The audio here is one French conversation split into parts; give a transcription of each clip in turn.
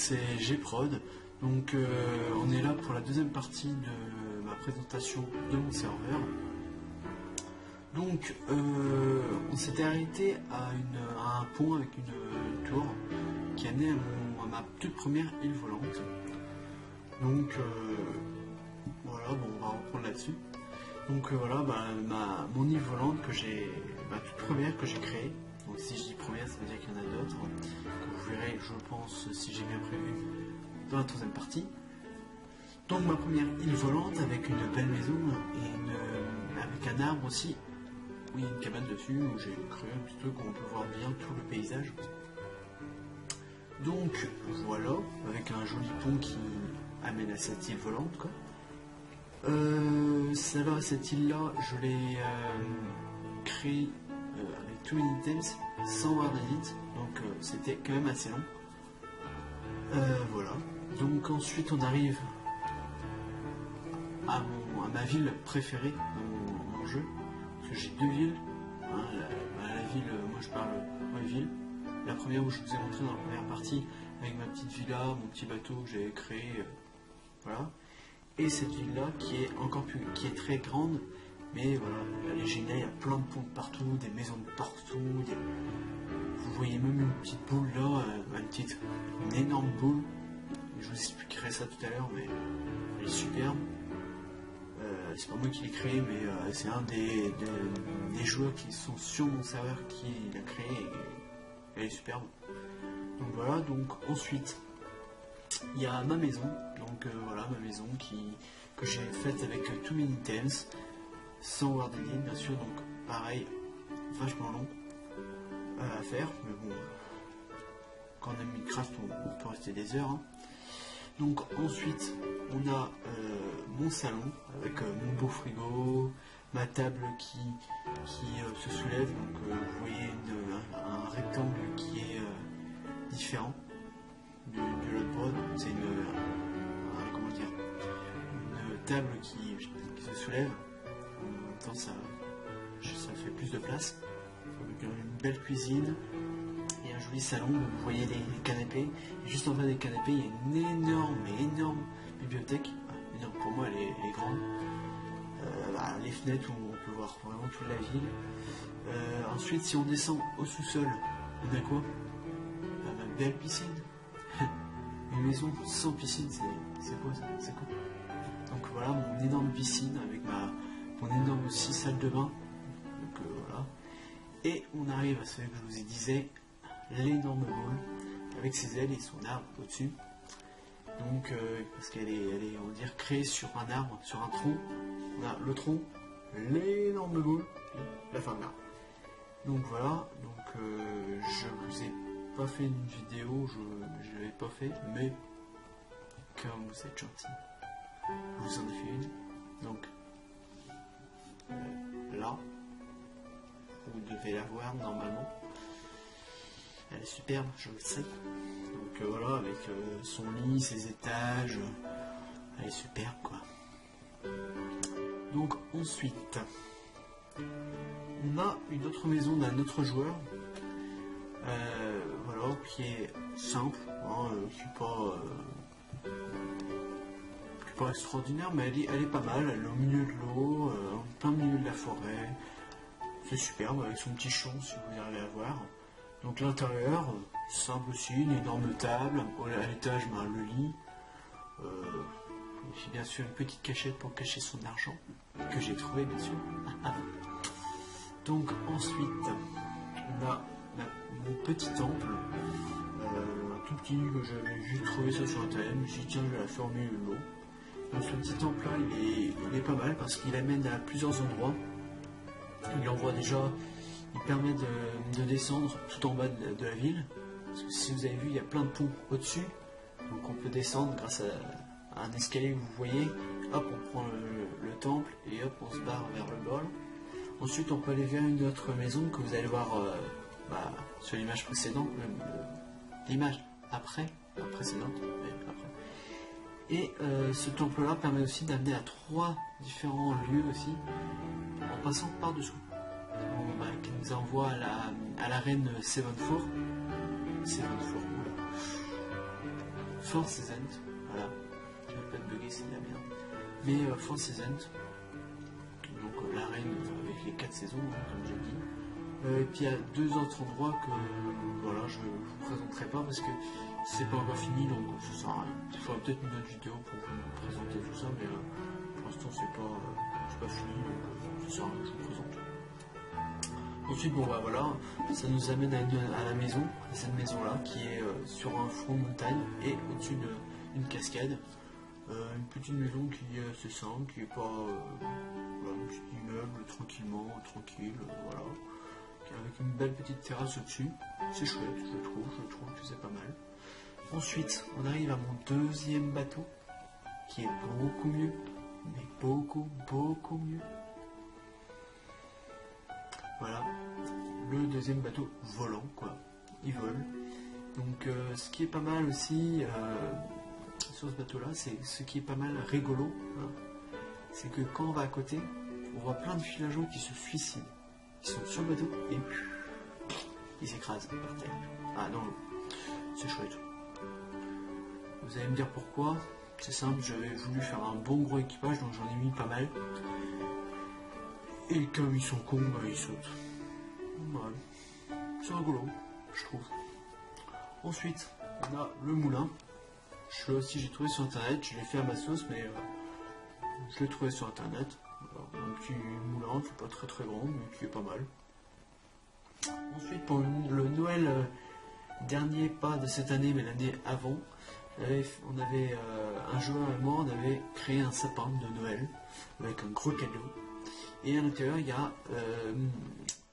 donc c'est Gprod. Donc on est là pour la deuxième partie de ma présentation de mon serveur. Donc on s'était arrêté à un pont avec une tour qui amenait à ma toute première île volante. Donc voilà, bon, on va reprendre là-dessus. Donc voilà, mon île volante ma toute première que j'ai créée. Donc si je dis première, ça veut dire qu'il y en a d'autres, que vous verrez, je pense, si j'ai bien prévu, dans la troisième partie. Donc ma première île volante avec une belle maison et avec un arbre aussi, oui, une cabane dessus où j'ai créé un petit truc où on peut voir bien tout le paysage. Donc voilà, avec un joli pont qui amène à cette île volante, quoi. Celle-là, cette île-là, je l'ai créée avec tous les items sans avoir d'edit, donc c'était quand même assez long. Voilà. Donc ensuite on arrive à ma ville préférée dans mon jeu, parce que j'ai deux villes. Hein, la ville, moi je parle de ville. La première où je vous ai montré dans la première partie, avec ma petite villa, mon petit bateau que j'ai créé, voilà. Et cette ville-là qui est encore plus, qui est très grande, mais voilà, elle est géniale, il y a plein de ponts de partout, des maisons de partout, vous voyez même une petite boule là, une énorme boule. Je vous expliquerai ça tout à l'heure, mais elle est superbe. C'est pas moi qui l'ai créé, mais c'est un des joueurs qui sont sur mon serveur qui l'a créé, et elle est superbe. Donc voilà, donc ensuite il y a ma maison, donc voilà ma maison que j'ai faite avec tous mes items, sans World Edit bien sûr, donc pareil, vachement long à faire, mais bon, quand on aime Minecraft on peut rester des heures. Hein. Donc ensuite on a mon salon avec mon beau frigo, ma table qui se soulève, donc vous voyez un rectangle qui est différent de l'autre board. C'est une table qui se soulève, en même temps ça fait plus de place, avec une belle cuisine et un joli salon où vous voyez les canapés, et juste en bas des canapés il y a une énorme bibliothèque. Énorme, pour moi elle est grande, les fenêtres où on peut voir vraiment toute la ville. Ensuite si on descend au sous-sol, on a quoi? Ma belle piscine. Une maison sans piscine, c'est quoi ça? C'est quoi? Donc voilà mon énorme piscine avec mon énorme aussi salle de bain. Donc voilà. Et on arrive à ce que je vous disais, l'énorme boule avec ses ailes et son arbre au-dessus. Donc parce qu'elle est on va dire créée sur un arbre, sur un tronc. On a le tronc, l'énorme boule, et la fin de l'arbre. Donc voilà, donc je vous ai pas fait une vidéo, je l'avais pas fait, mais comme vous êtes gentil, je vous en ai fait une. Donc là, vous devez la voir normalement. Elle est superbe, je le sais. Donc voilà, avec son lit, ses étages, elle est superbe quoi. Donc ensuite, on a une autre maison d'un autre joueur. Voilà, qui est simple, hein, qui n'est pas extraordinaire, mais elle est pas mal. Elle est au milieu de l'eau, en plein milieu de la forêt. C'est superbe, avec son petit champ si vous arrivez à voir. Donc l'intérieur, simple aussi, une énorme table, à l'étage le lit, et puis bien sûr une petite cachette pour cacher son argent, que j'ai trouvé bien sûr. Donc ensuite, on a mon petit temple, un tout petit que j'avais juste trouvé ça sur internet, je me suis dit tiens je vais la former l'eau. Donc ce petit temple là il est pas mal parce qu'il amène à plusieurs endroits. Il envoie déjà, il permet de descendre tout en bas de la ville, parce que si vous avez vu il y a plein de ponts au-dessus, donc on peut descendre grâce à un escalier que vous voyez, hop on prend le temple et hop on se barre vers le bol. Ensuite on peut aller vers une autre maison que vous allez voir sur l'image précédente, l'image après, la précédente, mais après. Et ce temple là permet aussi d'amener à 3 différents lieux aussi, en passant par dessous. Qui nous envoie à l'arène Sevenfour. Forces End, voilà, je vais pas te bugger, c'est de la merde, mais Forces End, donc l'arène avec les 4 saisons, hein, comme j'ai dit. Et puis il y a 2 autres endroits que voilà, je ne vous présenterai pas parce que c'est pas encore fini, donc ça sert à rien. Il faudra peut-être une autre vidéo pour vous présenter tout ça, mais pour l'instant c'est pas fini, donc ça sert à rien que je vous présente. Ensuite, bon bah voilà, ça nous amène à la maison, à cette maison-là, qui est sur un front de montagne et au-dessus d'une cascade. Une petite maison qui est assez simple, qui est pas voilà, un petit immeuble tranquille, voilà. Avec une belle petite terrasse au-dessus. C'est chouette, je trouve que c'est pas mal. Ensuite, on arrive à mon deuxième bateau, qui est beaucoup mieux, mais beaucoup mieux. Voilà, le deuxième bateau volant, quoi. Il vole. Donc, ce qui est pas mal aussi sur ce bateau-là, c'est ce qui est pas mal rigolo, hein, c'est que quand on va à côté, on voit plein de villageois qui se suicident. Ils sont sur le bateau et ils s'écrasent par terre. Ah non, c'est chouette. Vous allez me dire pourquoi. C'est simple, j'avais voulu faire un bon gros équipage, donc j'en ai mis pas mal. Et comme ils sont cons, bah, ils sautent. Ouais. C'est rigolo, je trouve. Ensuite, on a le moulin. J'ai trouvé sur internet, je l'ai fait à ma sauce, mais je l'ai trouvé sur internet. Alors, un petit moulin qui n'est pas très grand, mais qui est pas mal. Ensuite, pour le Noël dernier, pas de cette année, mais l'année avant, on avait un joueur et moi, on avait créé un sapin de Noël avec un gros cadeau. Et à l'intérieur, il y a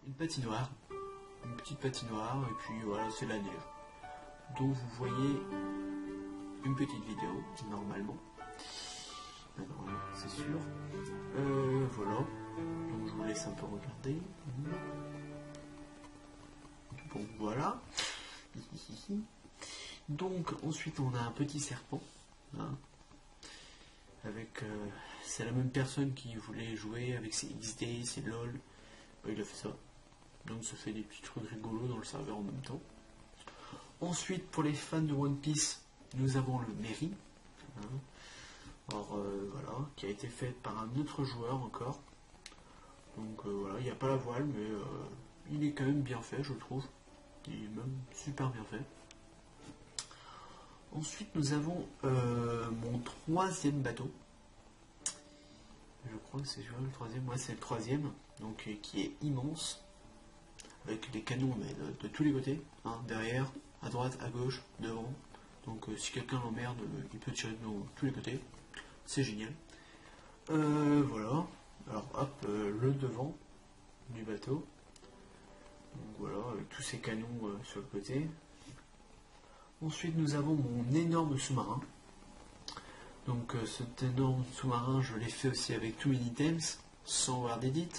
une patinoire, une petite patinoire, et puis voilà, c'est la neige. Donc vous voyez une petite vidéo, normalement. Normalement, c'est sûr. Voilà. Donc je vous laisse un peu regarder. Bon, voilà. Donc ensuite on a un petit serpent. Hein, avec c'est la même personne qui voulait jouer avec ses XD, ses LOL. Il a fait ça. Donc ça fait des petits trucs rigolos dans le serveur en même temps. Ensuite, pour les fans de One Piece, nous avons le Merry. Hein. Alors voilà, qui a été fait par un autre joueur encore. Donc voilà, il n'y a pas la voile, mais il est quand même bien fait, je trouve. Il est même super bien fait. Ensuite, nous avons mon troisième bateau. Je crois que c'est le troisième. Moi, c'est le troisième, donc qui est immense, avec des canons mais de tous les côtés, hein, derrière, à droite, à gauche, devant. Donc si quelqu'un l'emmerde, il peut tirer de tous les côtés. C'est génial. Voilà. Alors hop, le devant du bateau. Donc voilà, avec tous ces canons sur le côté. Ensuite, nous avons mon énorme sous-marin. Donc cet énorme sous-marin, je l'ai fait aussi avec Too Many Items, sans Word Edit.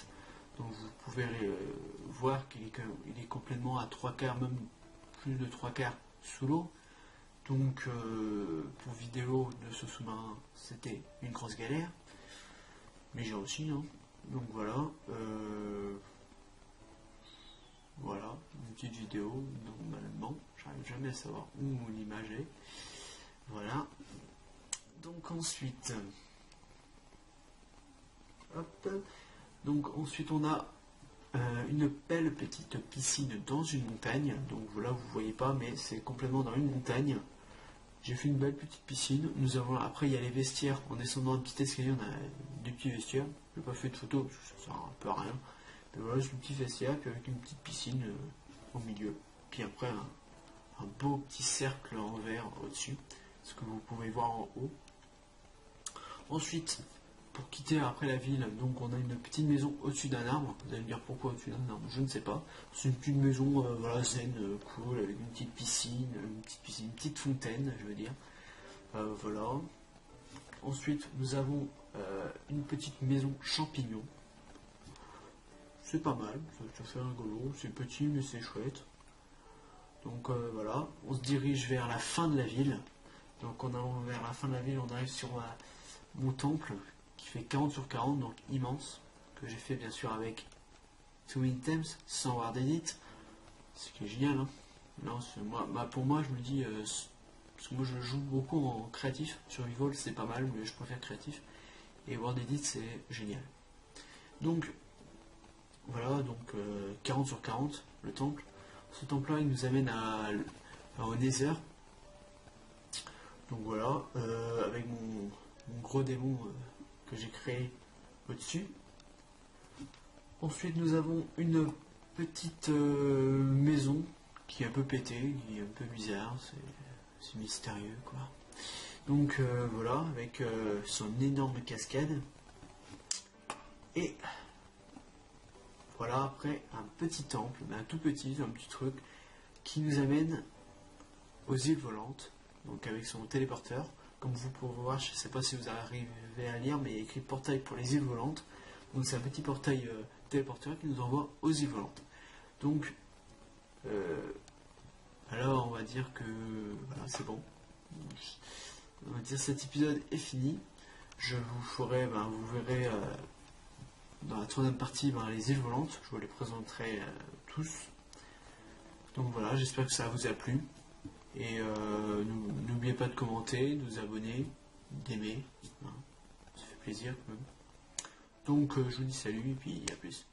Donc vous pouvez voir qu'il est complètement à 3/4, même plus de 3/4 sous l'eau. Donc pour vidéo de ce sous-marin, c'était une grosse galère. Mais j'ai aussi, hein. Donc voilà. Voilà, une petite vidéo, normalement. J'arrive jamais à savoir où l'image est. Voilà. Donc ensuite, hop. Donc ensuite on a une belle petite piscine dans une montagne. Donc voilà, vous voyez pas, mais c'est complètement dans une montagne. J'ai fait une belle petite piscine. Nous avons après il y a les vestiaires. En descendant un petit escalier, on a des petits vestiaires. J'ai pas fait de photos, parce que ça sert un peu à rien. Mais voilà, c'est un petit vestiaire, puis avec une petite piscine au milieu. Puis après un beau petit cercle en verre au-dessus, ce que vous pouvez voir en haut. Ensuite, pour quitter après la ville, donc on a une petite maison au-dessus d'un arbre. Vous allez me dire pourquoi au-dessus d'un arbre, je ne sais pas. C'est une petite maison voilà, zen, cool, avec une petite piscine, une petite fontaine, je veux dire. Voilà. Ensuite, nous avons une petite maison champignon. C'est pas mal, ça fait rigolo, c'est petit mais c'est chouette. Donc voilà, on se dirige vers la fin de la ville. Donc en allant vers la fin de la ville, on arrive sur mon temple qui fait 40/40, donc immense, que j'ai fait bien sûr avec Too Many Items, sans Word Edit, ce qui est génial. Hein. Non, pour moi, je me dis, parce que moi je joue beaucoup en créatif. Survival c'est pas mal, mais je préfère créatif. Et World Edit c'est génial. Donc voilà, donc 40 sur 40, le temple. Ce temple-là, il nous amène au Nether. Donc voilà, avec mon gros démon que j'ai créé au-dessus. Ensuite, nous avons une petite maison qui est un peu pétée, qui est un peu bizarre, c'est mystérieux quoi. Donc voilà, avec son énorme cascade. Et voilà, après un petit temple, mais un tout petit, un petit truc, qui nous amène aux îles volantes, donc avec son téléporteur. Comme vous pouvez voir, je ne sais pas si vous arrivez à lire, mais il y a écrit portail pour les îles volantes. Donc c'est un petit portail téléporteur qui nous envoie aux îles volantes. Donc, alors on va dire que voilà, c'est bon. On va dire que cet épisode est fini. Je vous ferai, vous verrez dans la troisième partie les îles volantes. Je vous les présenterai tous. Donc voilà, j'espère que ça vous a plu. Et n'oubliez pas de commenter, de vous abonner, d'aimer. Ça fait plaisir quand même. Donc je vous dis salut et puis à plus.